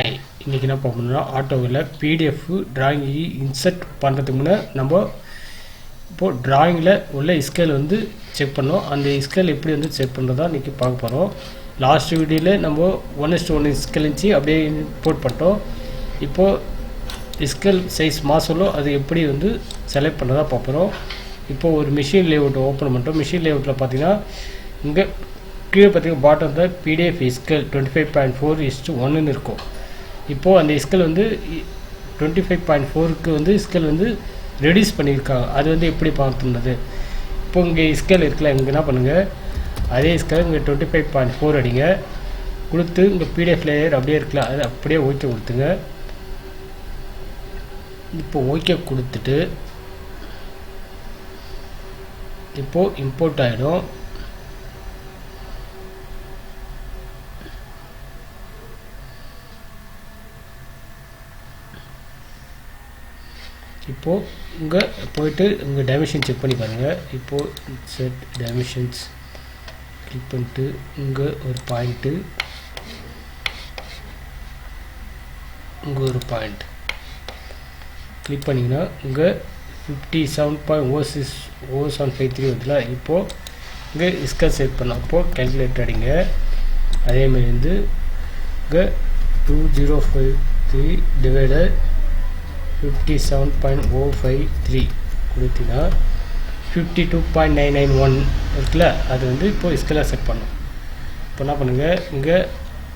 Hi, இன்றைக்கி என்ன பார்க்கணுன்னா ஆட்டோவில் பிடிஎஃப் டிராயிங் இன்சர்ட் பண்ணுறதுக்கு முன்னே நம்ம இப்போது டிராயிங்கில் உள்ள ஸ்கேல் வந்து செக் பண்ணோம். அந்த ஸ்கேல் எப்படி வந்து செக் பண்ணுறதா இன்றைக்கி பார்க்க போகிறோம். லாஸ்ட் வீடியோவில் நம்ம 1:1 ஸ்கேல் இருந்துச்சு, அப்படியே இம்போர்ட் பண்ணிட்டோம். இப்போது ஸ்கேல் சைஸ் மாசலோ அது எப்படி வந்து செலக்ட் பண்ணுறதா பார்க்குறோம். இப்போது ஒரு மிஷின் லேஅவுட் ஓப்பன் பண்ணிட்டோம். மிஷின் லேஅவுட்டில் பார்த்தீங்கன்னா இங்கே கீழே பார்த்தீங்கன்னா பாட்டம் தான் பிடிஎஃப் ஸ்கேல் 25.4:1 இருக்கும். இப்போது அந்த ஸ்கேல் வந்து 25.4க்கு வந்து ஸ்கேல் வந்து ரெடியூஸ் பண்ணியிருக்காங்க. அது வந்து எப்படி பார்த்துருந்தது. இப்போ இங்கே ஸ்கேல் இருக்குல்ல, இங்கே என்ன பண்ணுங்கள், அதே ஸ்கேல் இங்கே 25.4 அடிங்க கொடுத்து இங்கே பிடிஎஃப் லேயர் அப்படியே இருக்குல்ல, அது அப்படியே ஓகே கொடுத்துங்க. இப்போ ஓகே கொடுத்துட்டு இப்போது இம்போர்ட் ஆகிடும். இப்போது இங்கே போய்ட்டு இங்கே டைமென்ஷன் செக் பண்ணி பாருங்கள். இப்போது செட் டைமென்ஷன்ஸ் கிளிக் பண்ணிட்டு இங்கே ஒரு பாயிண்ட்டு, இங்கே ஒரு பாயிண்ட் கிளிக் பண்ணிங்கன்னா இங்கே 57.0753 வருதுல. இப்போது இங்கே ஸ்கேல் செட் பண்ணோம். அப்போது கேல்குலேட்டர் அடிங்க. அதேமாதிரி வந்து இங்கே 2053 டிவைடட் 57.053 கொடுத்தீங்கன்னா 52.991 இருக்குல்ல, அது வந்து இப்போது ஸ்கேலாக செட் பண்ணோம். இப்போ என்ன பண்ணுங்கள், இங்கே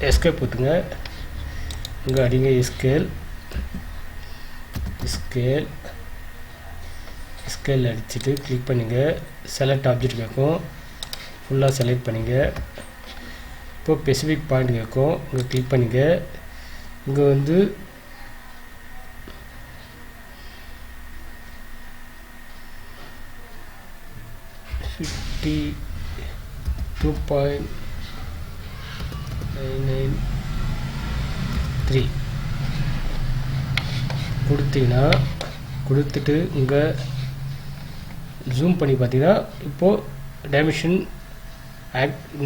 எஸ்கேப் ஊற்றுங்க, இங்கே அடிங்க ஸ்கேல் ஸ்கேல் ஸ்கேல் அடிச்சுட்டு கிளிக் பண்ணிங்க. செலக்ட் ஆப்ஜெக்ட் கேட்கும், ஃபுல்லாக செலக்ட் பண்ணிங்க. இப்போது ஸ்பெசிஃபிக் பாயிண்ட் கேட்கும், இங்கே கிளிக் பண்ணிங்க. இங்கே வந்து $52.993 கொடுத்தீங்கன்னா கொடுத்துட்டு இங்கே ஜூம் பண்ணி பார்த்தீங்கன்னா இப்போது டைமென்ஷன்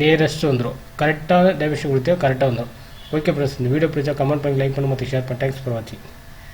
நியரஸ்ட்டு வந்துடும். கரெக்டான டைமென்ஷன் கொடுத்தா கரெக்டாக வந்துடும். ஓகே ஃப்ரெண்ட்ஸ், இந்த வீடியோ பிடிச்சா கமெண்ட் பண்ணி லைக் பண்ணி மற்ற ஷேர் பண்ணி தேங்க்ஸ் ஃபார் வாட்சிங்.